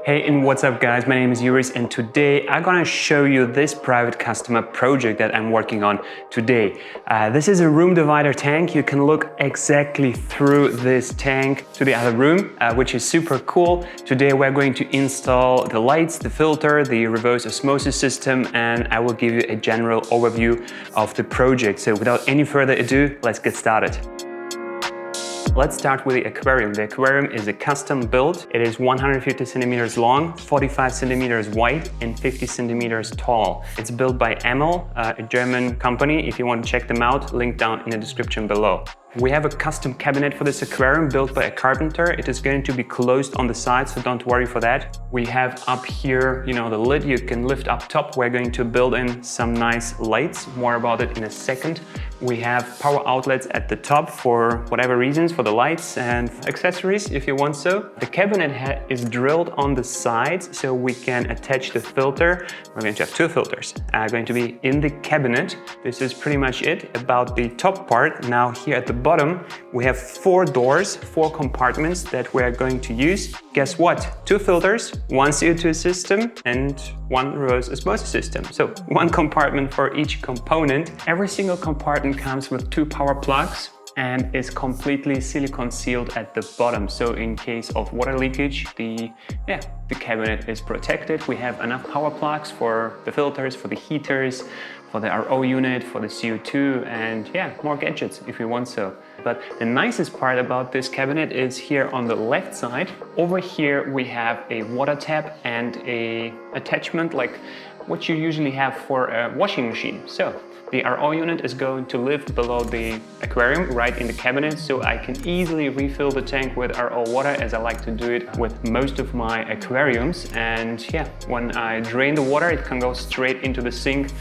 Hey, and what's up guys, my name is Jurijs and today I'm gonna show you this private customer project that I'm working on today. This is a room divider tank. You can look exactly through this tank to the other room, which is super cool. Today we're going to install the lights, the filter, the reverse osmosis system, and I will give you a general overview of the project. So without any further ado, let's get started. Let's start with the aquarium. The aquarium is a custom build. It is 150 centimeters long, 45 centimeters wide, and 50 centimeters tall. It's built by Emmel, a German company. If you want to check them out, link down in the description below. We have a custom cabinet for this aquarium built by a carpenter. It is going to be closed on the side, so don't worry for that. We have up here, the lid you can lift up top. We're going to build in some nice lights. More about it in a second. We have power outlets at the top for whatever reasons, for the lights and accessories if you want so. The cabinet is drilled on the sides so we can attach the filter. We're going to have two filters going to be in the cabinet. This is pretty much it about the top part. Now here at the bottom we have 4 doors, 4 compartments that we're going to use. Guess what? 2 filters, 1 CO2 system and 1 reverse osmosis system. So 1 compartment for each component. Every single compartment comes with 2 power plugs and is completely silicone sealed at the bottom. So in case of water leakage, the cabinet is protected. We have enough power plugs for the filters, for the heaters, for the RO unit, for the CO2, and more gadgets if you want so. But the nicest part about this cabinet is here on the left side. Over here we have a water tap and a attachment like what you usually have for a washing machine. So the RO unit is going to live below the aquarium right in the cabinet, so I can easily refill the tank with RO water as I like to do it with most of my aquariums. And when I drain the water, it can go straight into the sink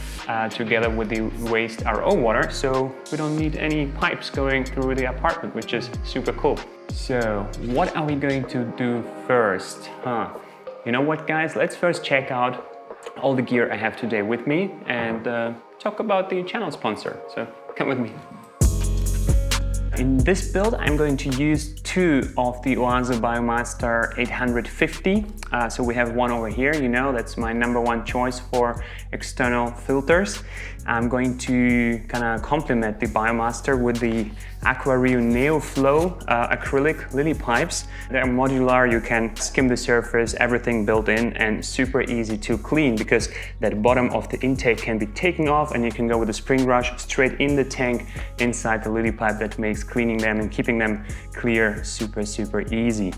together with the waste RO water, so we don't need any pipes going through the apartment, which is super cool. So what are we going to do first? You know what guys, let's first check out all the gear I have today with me and talk about the channel sponsor, so come with me. In this build I'm going to use 2 of the OASE BioMaster 850. So we have one over here, that's my #1 choice for external filters. I'm going to kind of complement the BioMaster with the AQUARIO Neo Flow acrylic lily pipes. They're modular, you can skim the surface, everything built in and super easy to clean because that bottom of the intake can be taken off and you can go with a spring brush straight in the tank inside the lily pipe. That makes cleaning them and keeping them clear super easy.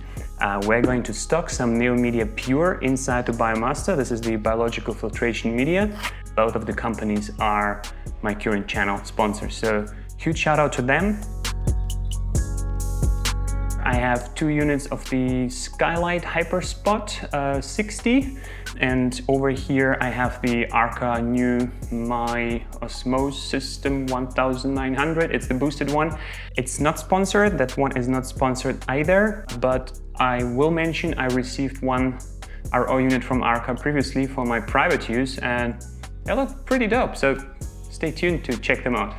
We're going to stock some Neo Media Pure inside the BioMaster. This is the biological filtration media. Both of the companies are my current channel sponsors, so huge shout out to them. I have 2 units of the SKYLIGHT Hyperspot 60, and over here I have the ARKA new Osmosis system 1900. It's the boosted one. It's not sponsored, that one is not sponsored either, but I will mention I received one RO unit from ARKA previously for my private use and they look pretty dope, so stay tuned to check them out.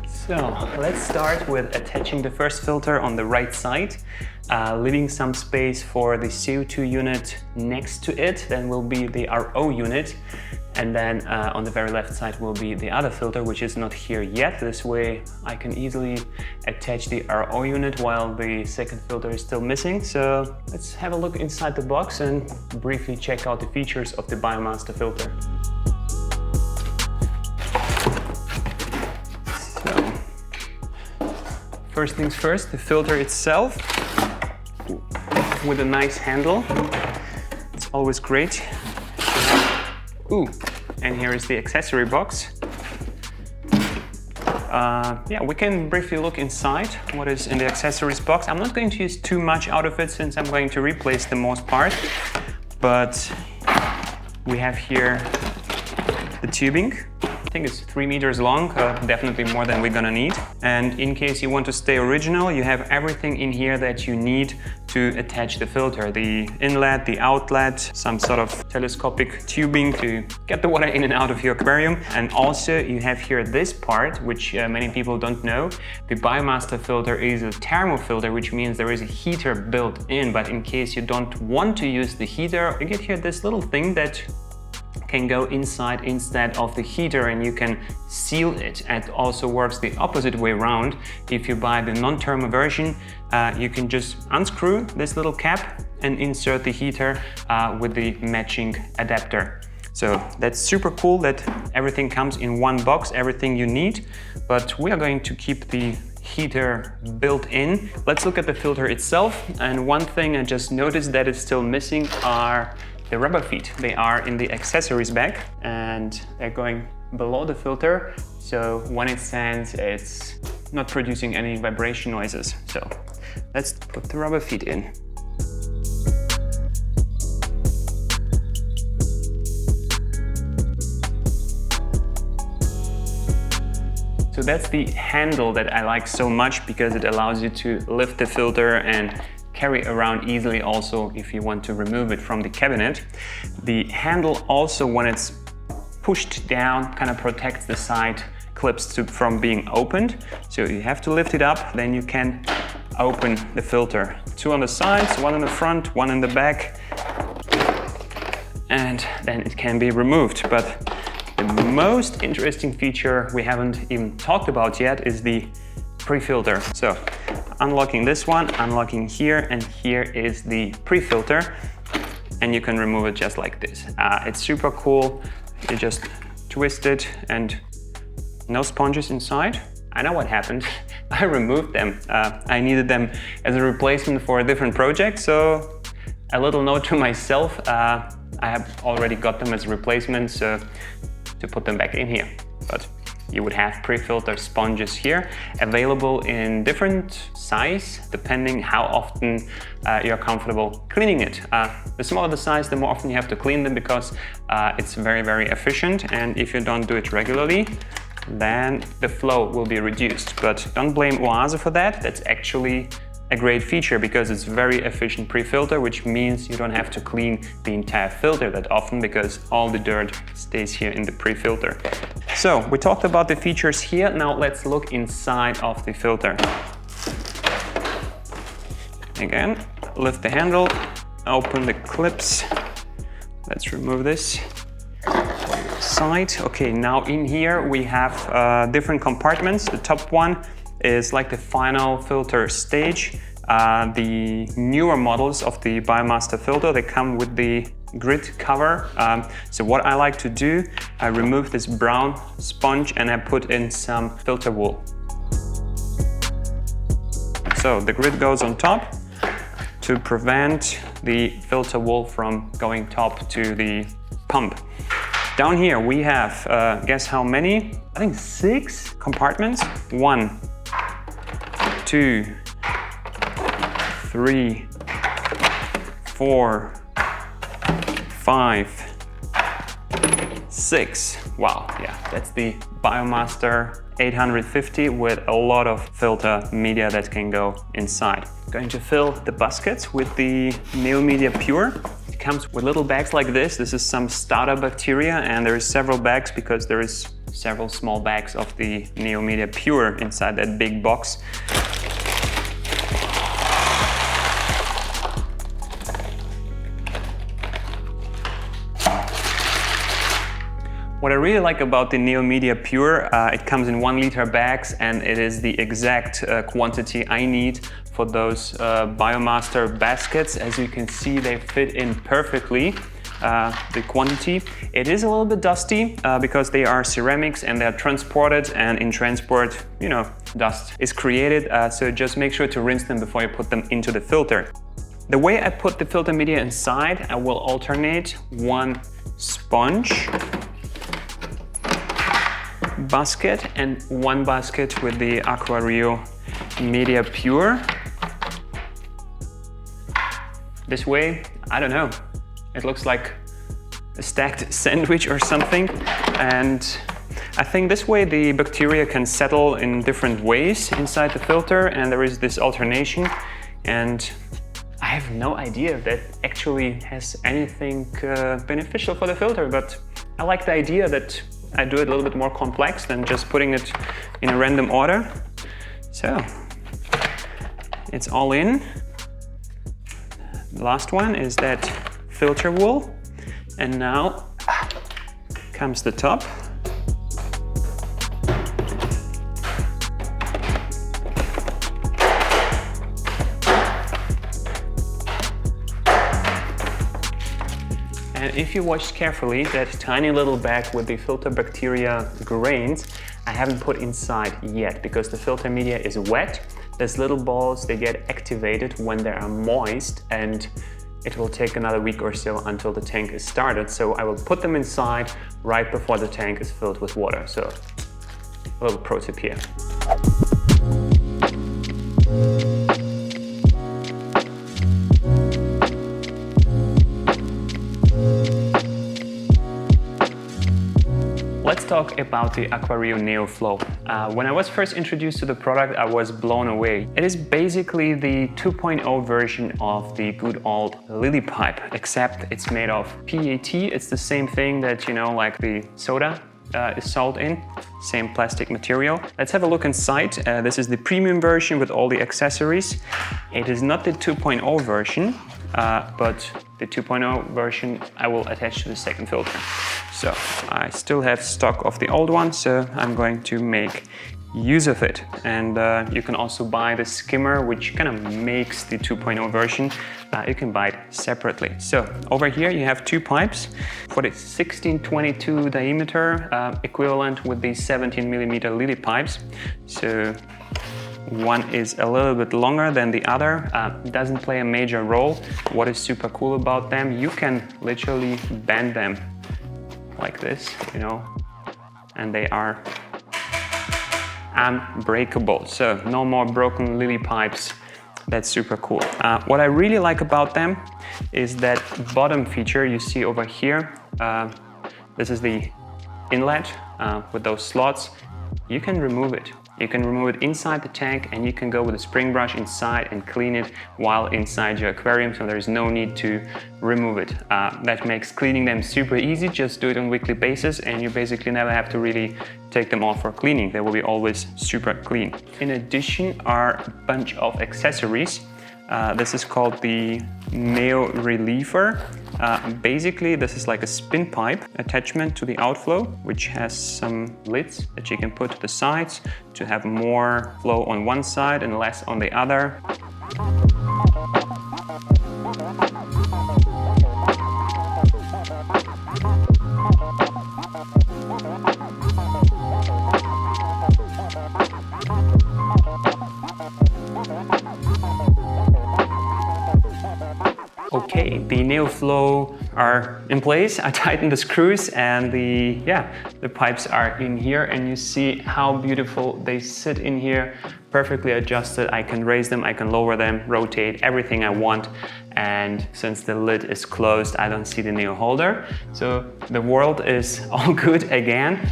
So let's start with attaching the first filter on the right side, leaving some space for the CO2 unit next to it. Then will be the RO unit, and then on the very left side will be the other filter, which is not here yet. This way I can easily attach the RO unit while the second filter is still missing. So let's have a look inside the box and briefly check out the features of the BioMaster filter. First things first, the filter itself with a nice handle. It's always great. And here is the accessory box. We can briefly look inside what is in the accessories box. I'm not going to use too much out of it since I'm going to replace the most part, but we have here the tubing. I think it's 3 meters long, definitely more than we're gonna need. And in case you want to stay original, you have everything in here that you need to attach the filter. The inlet, the outlet, some sort of telescopic tubing to get the water in and out of your aquarium. And also you have here this part, which many people don't know. The BioMaster filter is a Thermo filter, which means there is a heater built in. But in case you don't want to use the heater, you get here this little thing that can go inside instead of the heater, and you can seal it. It also works the opposite way around. If you buy the non-thermo version, you can just unscrew this little cap and insert the heater with the matching adapter. So that's super cool that everything comes in one box, everything you need, but we are going to keep the heater built in. Let's look at the filter itself. And one thing I just noticed that is still missing are the rubber feet. They are in the accessories bag and they're going below the filter. So when it stands, it's not producing any vibration noises. So let's put the rubber feet in. So that's the handle that I like so much because it allows you to lift the filter and carry around easily also if you want to remove it from the cabinet. The handle also, when it's pushed down, kind of protects the side clips from being opened. So you have to lift it up, then you can open the filter. 2 on the sides, 1 in the front, 1 in the back, and then it can be removed. But the most interesting feature we haven't even talked about yet is the pre-filter. So unlocking this one, unlocking here, and here is the pre-filter, and you can remove it just like this. It's super cool. You just twist it and no sponges inside. I know what happened. I removed them. I needed them as a replacement for a different project, so a little note to myself, I have already got them as a replacement, so to put them back in here. But you would have pre-filter sponges here, available in different size, depending how often you're comfortable cleaning it. The smaller the size, the more often you have to clean them because it's very, very efficient. And if you don't do it regularly, then the flow will be reduced. But don't blame OASE for that. That's actually a great feature because it's very efficient pre-filter, which means you don't have to clean the entire filter that often because all the dirt stays here in the pre-filter. So we talked about the features here. Now let's look inside of the filter. Again, lift the handle, open the clips. Let's remove this side. Okay, now in here we have different compartments. The top one is like the final filter stage. The newer models of the BioMaster filter, they come with the grid cover. So what I like to do, I remove this brown sponge and I put in some filter wool. So the grid goes on top to prevent the filter wool from going top to the pump. Down here we have, guess how many? I think 6 compartments. 1, 2, 3, 4, 5, 6. Wow, yeah, that's the BioMaster 850 with a lot of filter media that can go inside. Going to fill the baskets with the Neo Media Pure. It comes with little bags like this. This is some starter bacteria, and there is several bags because there is several small bags of the Neo Media Pure inside that big box. What I really like about the Neo Media Pure, it comes in 1 liter bags and it is the exact quantity I need for those BioMaster baskets. As you can see, they fit in perfectly, the quantity. It is a little bit dusty because they are ceramics and they're transported, and in transport, you know, dust is created. So just make sure to rinse them before you put them into the filter. The way I put the filter media inside, I will alternate 1 sponge basket and 1 basket with the AQUARIO Media Pure. This way, I don't know, it looks like a stacked sandwich or something. And I think this way the bacteria can settle in different ways inside the filter, and there is this alternation. And I have no idea if that actually has anything beneficial for the filter, but I like the idea that I do it a little bit more complex than just putting it in a random order. So it's all in. The last one is that filter wool, and now comes the top. And if you watch carefully, that tiny little bag with the filter bacteria grains, I haven't put inside yet because the filter media is wet. These little balls, they get activated when they are moist, and it will take another week or so until the tank is started. So I will put them inside right before the tank is filled with water. So a little pro tip here. Let's talk about the AQUARIO NeoFlow. When I was first introduced to the product, I was blown away. It is basically the 2.0 version of the good old lily pipe, except it's made of PET. It's the same thing that, you know, like the soda is sold in, same plastic material. Let's have a look inside. This is the premium version with all the accessories. It is not the 2.0 version, but the 2.0 version I will attach to the second filter. So I still have stock of the old one, so I'm going to make use of it. And you can also buy the skimmer, which kind of makes the 2.0 version. You can buy it separately. So over here you have two pipes for the 1622 diameter, equivalent with the 17mm lily pipes. So one is a little bit longer than the other, doesn't play a major role. What is super cool about them, you can literally bend them like this, you know, and they are unbreakable. So no more broken lily pipes. That's super cool. What I really like about them is that bottom feature you see over here. This is the inlet with those slots. You can remove it. You can remove it inside the tank, and you can go with a spring brush inside and clean it while inside your aquarium, so there's no need to remove it. That makes cleaning them super easy. Just do it on a weekly basis and you basically never have to really take them off for cleaning. They will be always super clean. In addition are a bunch of accessories. This is called the Neo Reliever. Basically, this is like a spin pipe attachment to the outflow, which has some lids that you can put to the sides to have more flow on one side and less on the other. Okay, the NeoFlow are in place. I tightened the screws and the pipes are in here, and you see how beautiful they sit in here, perfectly adjusted. I can raise them, I can lower them, rotate, everything I want. And since the lid is closed, I don't see the Neo holder. So the world is all good again.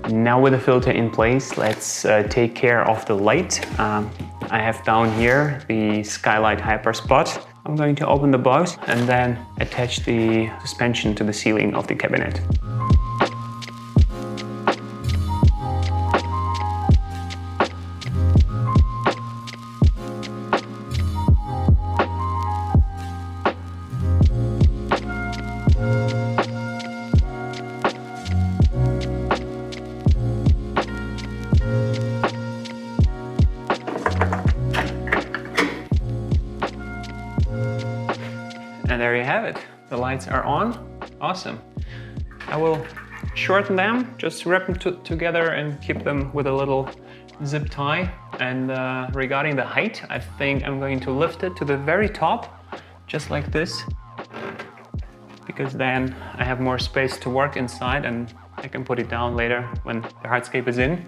Now with the filter in place, let's take care of the light. I have down here the SKYLIGHT Hyperspot. I'm going to open the box and then attach the suspension to the ceiling of the cabinet. And there you have it. The lights are on. Awesome. I will shorten them, just wrap them together and keep them with a little zip tie. And regarding the height, I think I'm going to lift it to the very top, just like this, because then I have more space to work inside and I can put it down later when the hardscape is in.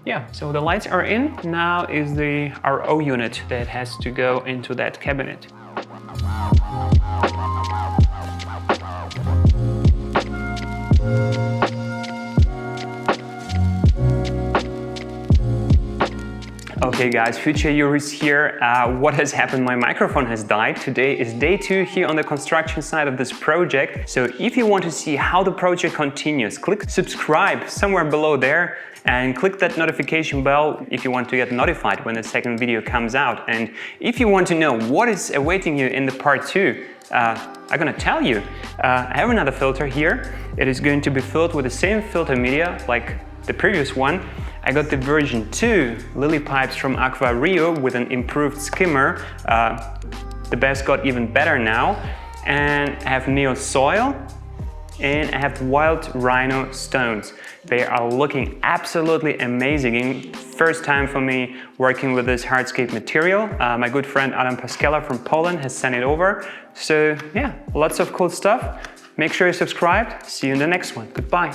Yeah, so the lights are in. Now is the RO unit that has to go into that cabinet. Okay guys, future Jurijs here. What has happened? My microphone has died. Today is day 2 here on the construction side of this project. So if you want to see how the project continues, click subscribe somewhere below there and click that notification bell if you want to get notified when the second video comes out. And if you want to know what is awaiting you in the part 2, I'm gonna tell you. I have another filter here. It is going to be filled with the same filter media like the previous one. I got the version 2 lily pipes from AQUARIO with an improved skimmer. The best got even better now. And I have Neo soil and I have wild rhino stones. They are looking absolutely amazing. First time for me working with this hardscape material. My good friend Adam Paskela from Poland has sent it over. So yeah, lots of cool stuff. Make sure you're subscribed. See you in the next one. Goodbye.